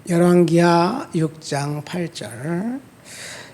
열왕기하 6장 8절.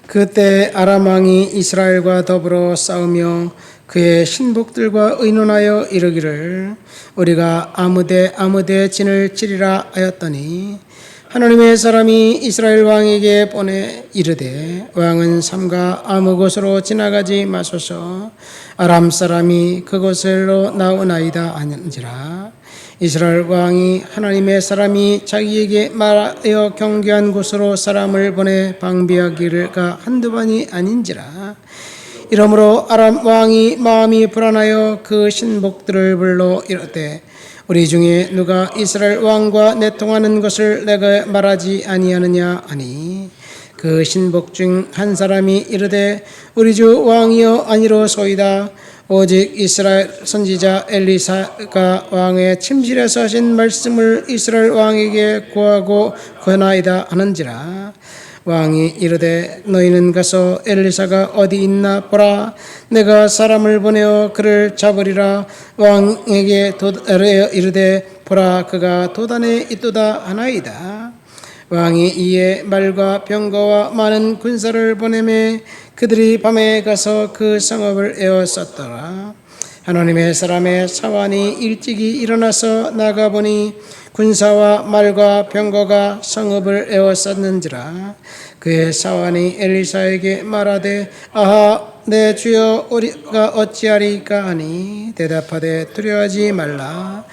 그때 아람 왕이 이스라엘과 더불어 싸우며 그의 신복들과 의논하여 이르기를 우리가 아무데 진을 치리라 하였더니 하나님의 사람이 이스라엘 왕에게 보내 이르되 왕은 삼가 아무 곳으로 지나가지 마소서 아람 사람이 그곳으로 나오나이다 하는지라. 이스라엘 왕이 하나님의 사람이 자기에게 말하여 경계한 곳으로 사람을 보내 방비하기가 한두 번이 아닌지라. 이러므로 아람 왕이 마음이 불안하여 그 신복들을 불러 이르되 우리 중에 누가 이스라엘 왕과 내통하는 것을 내가 말하지 아니하느냐 하니 그 신복 중 한 사람이 이르되 우리 주 왕이여 아니로소이다. 오직 이스라엘 선지자 엘리사가 왕의 침실에서 하신 말씀을 이스라엘 왕에게 구하고 권하이다 하는지라. 왕이 이르되 너희는 가서 엘리사가 어디 있나 보라. 내가 사람을 보내어 그를 잡으리라. 왕에게 이르되 보라 그가 도단에 있도다 하나이다. 왕이 이에 말과 병거와 많은 군사를 보내매 그들이 밤에 가서 그 성읍을 에워쌌더라. 하나님의 사람의 사환이 일찍이 일어나서 나가보니 군사와 말과 병거가 성읍을 에워쌌는지라. 그의 사환이 엘리사에게 말하되 아하 내 주여 우리가 어찌하리까 하니 대답하되 두려워하지 말라.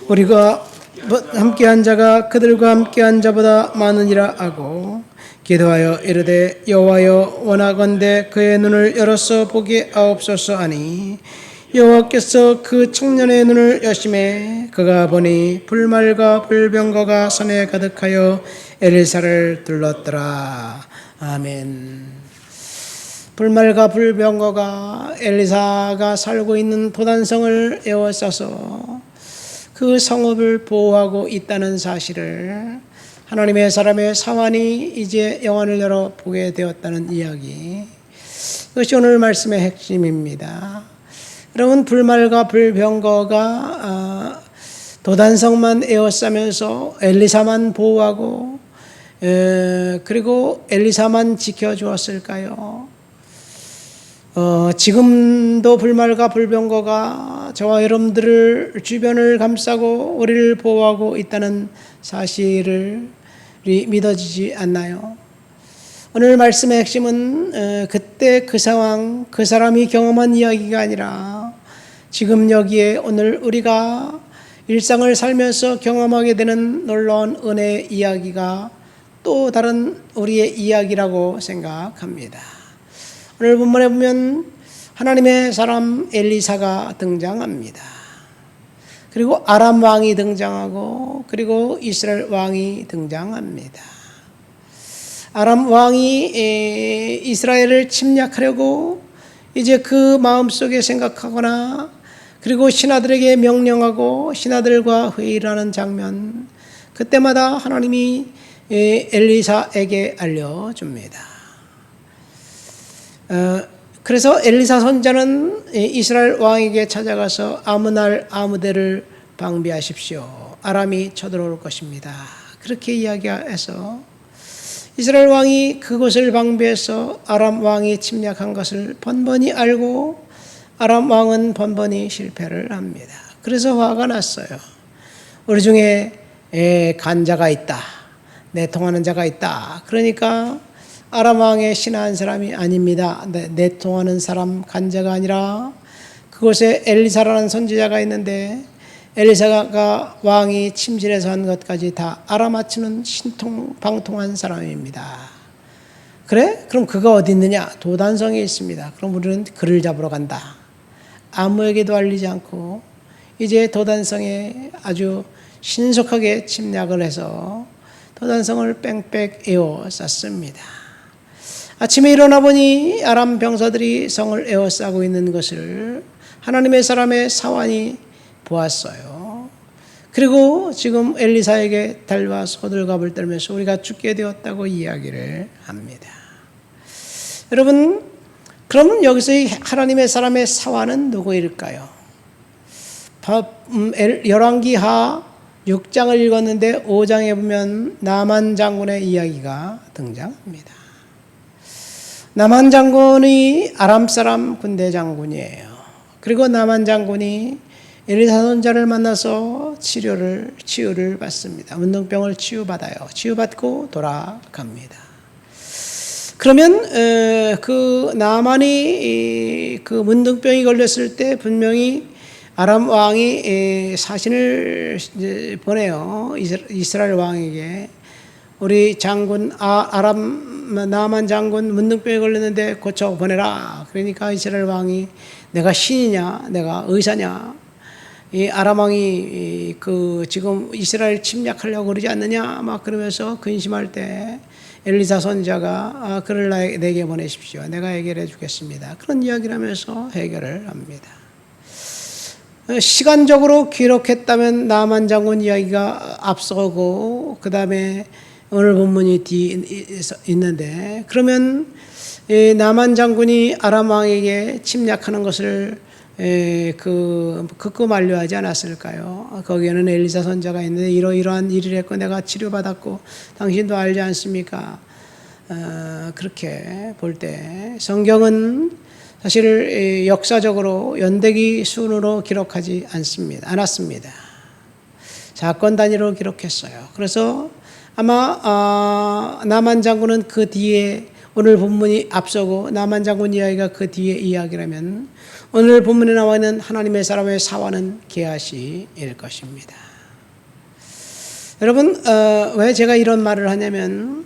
우리가 함께한 자가 그들과 함께한 자보다 많으니라 하고 기도하여 이르되 여호와여 원하건대 그의 눈을 열어서 보게 하옵소서 하니 여호와께서 그 청년의 눈을 여심해 그가 보니 불말과 불병거가 산에 가득하여 엘리사를 둘렀더라. 아멘. 불말과 불병거가 엘리사가 살고 있는 도단성을 에워싸서 그 성읍을 보호하고 있다는 사실을 하나님의 사람의 사환이 이제 영안을 열어 보게 되었다는 이야기, 그것이 오늘 말씀의 핵심입니다. 여러분, 불말과 불병거가 도단성만 에워싸면서 엘리사만 보호하고 그리고 엘리사만 지켜주었을까요? 지금도 불말과 불병거가 저와 여러분들을 주변을 감싸고 우리를 보호하고 있다는 사실을 믿어지지 않나요? 오늘 말씀의 핵심은 그때 그 상황, 그 사람이 경험한 이야기가 아니라 지금 여기에 오늘 우리가 일상을 살면서 경험하게 되는 놀라운 은혜의 이야기가 또 다른 우리의 이야기라고 생각합니다. 오늘 본문에 보면 하나님의 사람 엘리사가 등장합니다. 그리고 아람 왕이 등장하고 그리고 이스라엘 왕이 등장합니다. 아람 왕이 이스라엘을 침략하려고 이제 그 마음속에 생각하거나 그리고 신하들에게 명령하고 신하들과 회의를 하는 장면, 그때마다 하나님이 엘리사에게 알려줍니다. 그래서 엘리사 선자는 이스라엘 왕에게 찾아가서 아무 날 아무 데를 방비하십시오. 아람이 쳐들어올 것입니다. 그렇게 이야기해서 이스라엘 왕이 그곳을 방비해서 아람 왕이 침략한 것을 번번이 알고 아람 왕은 번번이 실패를 합니다. 그래서 화가 났어요. 우리 중에 간자가 있다, 내통하는 자가 있다. 그러니까 아람 왕의 신하한 사람이 아닙니다. 내통하는 사람, 간자가 아니라 그곳에 엘리사라는 선지자가 있는데 엘리사가 왕이 침실에서 한 것까지 다 알아맞히는 신통방통한 사람입니다. 그래? 그럼 그가 어디 있느냐? 도단성에 있습니다. 그럼 우리는 그를 잡으러 간다. 아무에게도 알리지 않고 이제 도단성에 아주 신속하게 침략을 해서 도단성을 뺑뺑 에워쌌습니다. 아침에 일어나 보니 아람 병사들이 성을 에워싸고 있는 것을 하나님의 사람의 사환이 보았어요. 그리고 지금 엘리사에게 달려와 호들갑을 떨면서 우리가 죽게 되었다고 이야기를 합니다. 여러분, 그러면 여기서 하나님의 사람의 사환은 누구일까요? 열왕기하 6장을 읽었는데 5장에 보면 나만 장군의 이야기가 등장합니다. 나만 장군이 아람 사람 군대 장군이에요. 그리고 나만 장군이 엘리사 선지자를 만나서 치유를 받습니다. 문둥병을 치유받아요. 치유받고 돌아갑니다. 그러면 그 나만이 그 문둥병이 걸렸을 때 분명히 아람 왕이 사신을 보내요. 이스라엘 왕에게 우리 장군 나만 장군 문둥병에 걸렸는데 고쳐 보내라. 그러니까 이스라엘 왕이 내가 신이냐, 내가 의사냐, 이 아람 왕이 그 지금 이스라엘 침략하려고 그러지 않느냐, 막 그러면서 근심할 때 엘리사 선지자가 그를 내게 보내십시오. 내가 해결해 주겠습니다. 그런 이야기를 하면서 해결을 합니다. 시간적으로 기록했다면 나만 장군 이야기가 앞서고 그 다음에 오늘 본문이 뒤에 있는데, 그러면 나만 장군이 아람 왕에게 침략하는 것을 극구 만료하지 않았을까요? 거기에는 엘리사 선지자가 있는데 이러이러한 일을 했고 내가 치료받았고 당신도 알지 않습니까? 그렇게 볼 때 성경은 사실 역사적으로 연대기 순으로 기록하지 않았습니다. 사건 단위로 기록했어요. 그래서 아마 나만 장군은 그 뒤에, 오늘 본문이 앞서고 나만 장군 이야기가 그 뒤에 이야기라면 오늘 본문에 나와 있는 하나님의 사람의 사화는 게하시일 것입니다. 여러분, 왜 제가 이런 말을 하냐면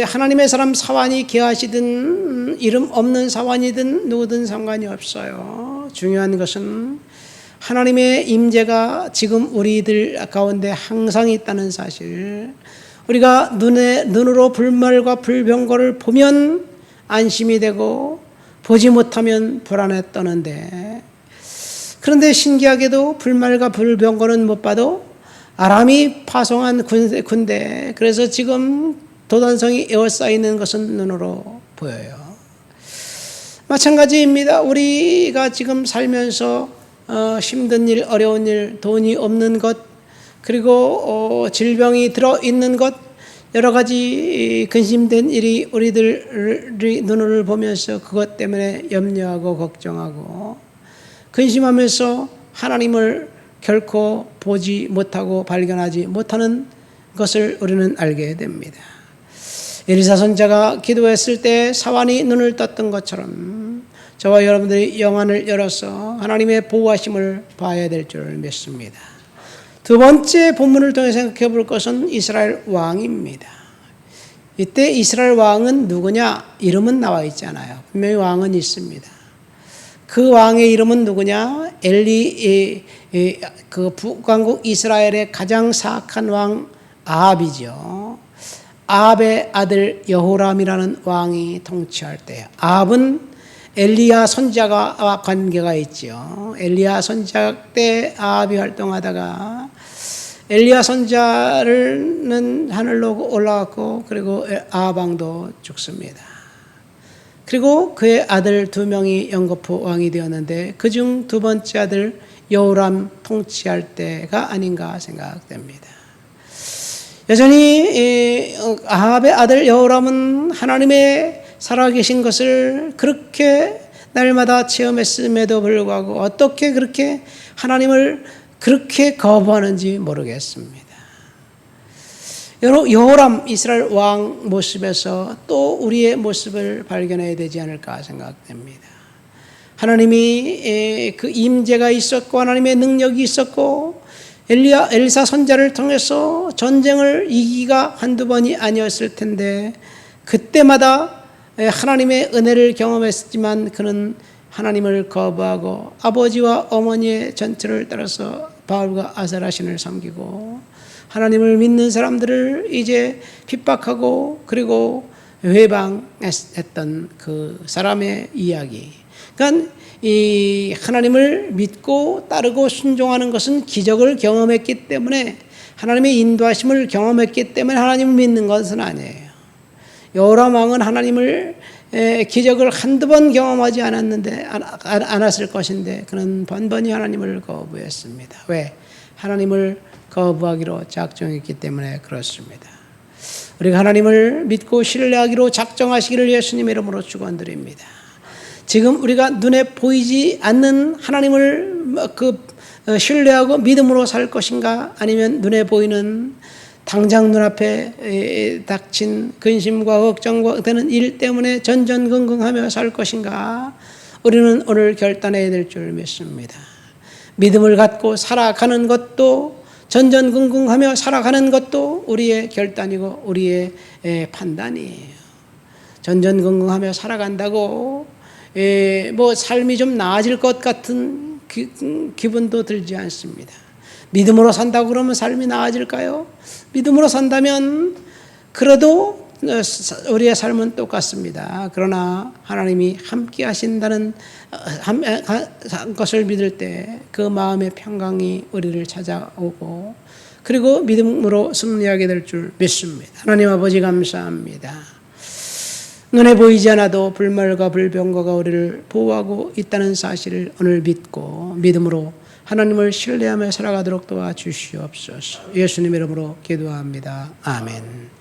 하나님의 사람 사환이 게하시든 이름 없는 사환이든 누구든 상관이 없어요. 중요한 것은 하나님의 임재가 지금 우리들 가운데 항상 있다는 사실. 우리가 눈으로 불말과 불병거를 보면 안심이 되고 보지 못하면 불안에 떠는데, 그런데 신기하게도 불말과 불병거는 못 봐도 아람이 파송한 군대, 그래서 지금 도단성이 에워싸이는 것은 눈으로 보여요. 마찬가지입니다. 우리가 지금 살면서 힘든 일, 어려운 일, 돈이 없는 것, 그리고 질병이 들어있는 것, 여러 가지 근심된 일이 우리들이 눈을 보면서 그것 때문에 염려하고 걱정하고 근심하면서 하나님을 결코 보지 못하고 발견하지 못하는 것을 우리는 알게 됩니다. 엘리사 선지자가 기도했을 때 사환이 눈을 떴던 것처럼 저와 여러분들이 영안을 열어서 하나님의 보호하심을 봐야 될 줄 믿습니다. 두 번째 본문을 통해 생각해 볼 것은 이스라엘 왕입니다. 이때 이스라엘 왕은 누구냐? 이름은 나와 있지 않아요. 분명히 왕은 있습니다. 그 왕의 이름은 누구냐? 그 북왕국 이스라엘의 가장 사악한 왕 아합이죠. 아합의 아들 여호람이라는 왕이 통치할 때, 아합은 엘리야 선지자와 관계가 있죠. 엘리야 선지자 때 아합이 활동하다가 엘리야 선지자는 하늘로 올라갔고, 그리고 아합 왕도 죽습니다. 그리고 그의 아들 2명이 연거푸 왕이 되었는데 그중 두 번째 아들 여호람 통치할 때가 아닌가 생각됩니다. 여전히 아합의 아들 여호람은 하나님의 살아계신 것을 그렇게 날마다 체험했음에도 불구하고 어떻게 그렇게 하나님을 그렇게 거부하는지 모르겠습니다. 여호람 이스라엘 왕 모습에서 또 우리의 모습을 발견해야 되지 않을까 생각됩니다. 하나님이 그 임재가 있었고 하나님의 능력이 있었고 엘리사 선지자를 통해서 전쟁을 이기기가 한두 번이 아니었을 텐데 그때마다 하나님의 은혜를 경험했지만 그는 하나님을 거부하고 아버지와 어머니의 전투를 따라서 바알과 아세라신을 섬기고 하나님을 믿는 사람들을 이제 핍박하고 그리고 회방했던 그 사람의 이야기. 그러니까 이 하나님을 믿고 따르고 순종하는 것은 기적을 경험했기 때문에, 하나님의 인도하심을 경험했기 때문에 하나님을 믿는 것은 아니에요. 여호람 왕은 하나님을 기적을 한두 번 경험하지 않았을 것인데 그는 번번이 하나님을 거부했습니다. 왜? 하나님을 거부하기로 작정했기 때문에 그렇습니다. 우리가 하나님을 믿고 신뢰하기로 작정하시기를 예수님 이름으로 축원드립니다. 지금 우리가 눈에 보이지 않는 하나님을 신뢰하고 믿음으로 살 것인가, 아니면 눈에 보이는 당장 눈앞에 닥친 근심과 걱정과 되는 일 때문에 전전긍긍하며 살 것인가, 우리는 오늘 결단해야 될 줄 믿습니다. 믿음을 갖고 살아가는 것도, 전전긍긍하며 살아가는 것도 우리의 결단이고 우리의 판단이에요. 전전긍긍하며 살아간다고 뭐 삶이 좀 나아질 것 같은 기분도 들지 않습니다. 믿음으로 산다고 그러면 삶이 나아질까요? 믿음으로 산다면 그래도 우리의 삶은 똑같습니다. 그러나 하나님이 함께 하신다는 것을 믿을 때 그 마음의 평강이 우리를 찾아오고, 그리고 믿음으로 승리하게 될 줄 믿습니다. 하나님 아버지 감사합니다. 눈에 보이지 않아도 불말과 불병거가 우리를 보호하고 있다는 사실을 오늘 믿고 믿음으로 하나님을 신뢰하며 살아가도록 도와주시옵소서. 예수님 이름으로 기도합니다. 아멘.